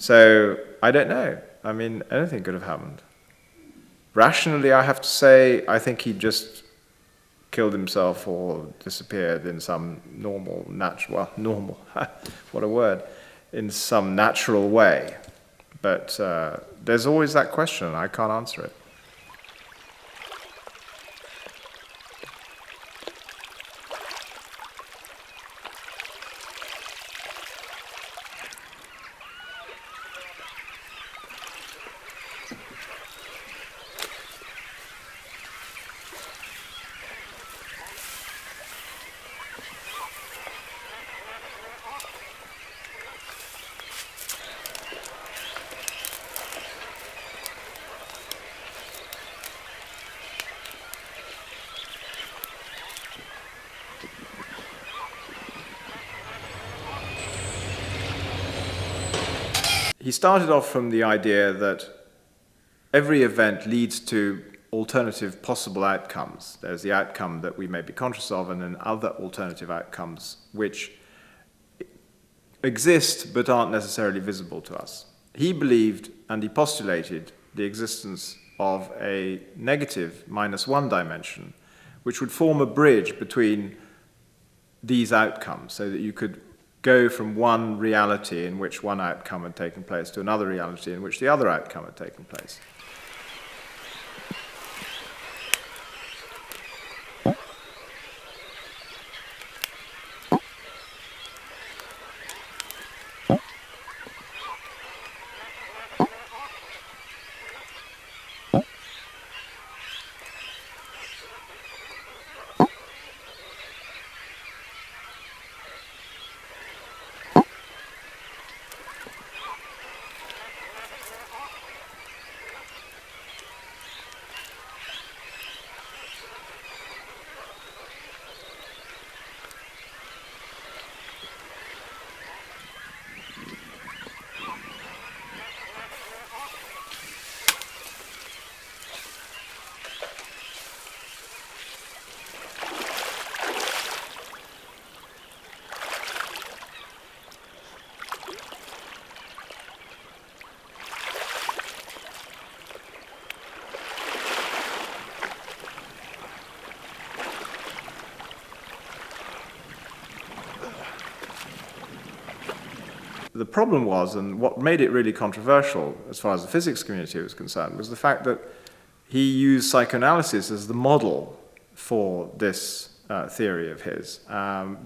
So I don't know. I mean, anything could have happened. Rationally, I have to say, I think he just killed himself or disappeared in some normal, what a word, in some natural way. But there's always that question, and I can't answer it. He started off from the idea that every event leads to alternative possible outcomes. There's the outcome that we may be conscious of, and then other alternative outcomes which exist but aren't necessarily visible to us. He believed and he postulated the existence of a negative -1 dimension, which would form a bridge between these outcomes, so that you could go from one reality in which one outcome had taken place to another reality in which the other outcome had taken place. The problem was, and what made it really controversial as far as the physics community was concerned, was the fact that he used psychoanalysis as the model for this theory of his,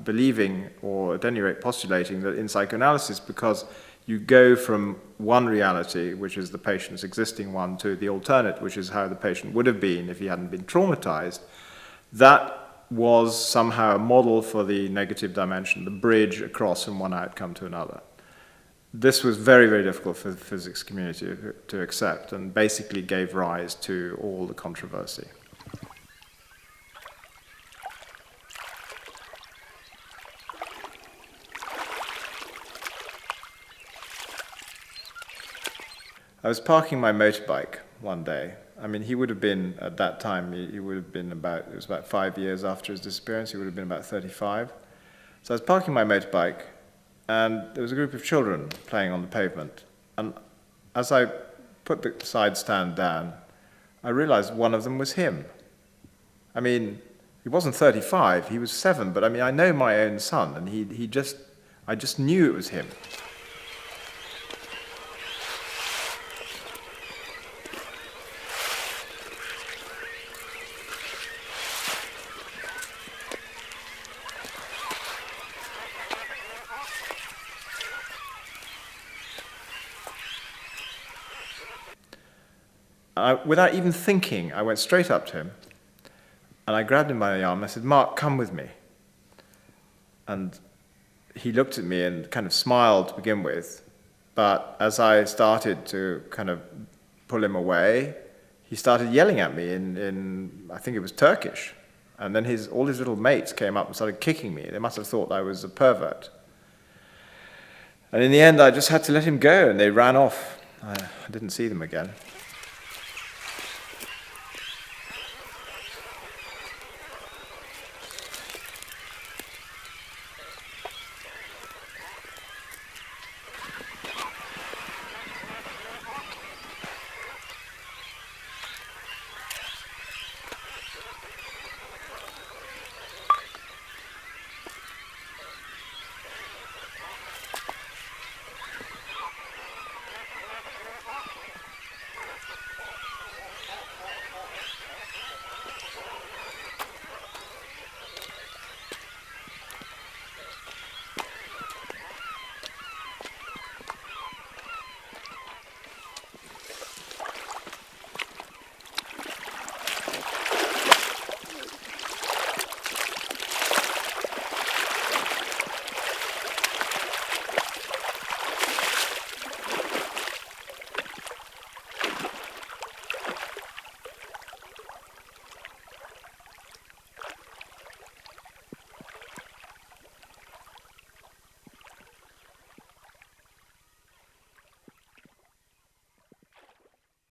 believing, or at any rate postulating, that in psychoanalysis, because you go from one reality, which is the patient's existing one, to the alternate, which is how the patient would have been if he hadn't been traumatized, that was somehow a model for the negative dimension, the bridge across from one outcome to another. This was very, very difficult for the physics community to accept, and basically gave rise to all the controversy. I was parking my motorbike one day. I mean, he would have been, at that time, he would have been it was about 5 years after his disappearance, he would have been about 35. So I was parking my motorbike, and there was a group of children playing on the pavement. And as I put the side stand down, I realized one of them was him. I mean, he wasn't 35, he was 7, but I mean, I know my own son, and I just knew it was him. Without even thinking, I went straight up to him, and I grabbed him by the arm, and I said, "Mark, come with me." And he looked at me and kind of smiled to begin with, but as I started to kind of pull him away, he started yelling at me in I think it was Turkish, and then all his little mates came up and started kicking me. They must have thought I was a pervert. And in the end, I just had to let him go, and they ran off. I didn't see them again.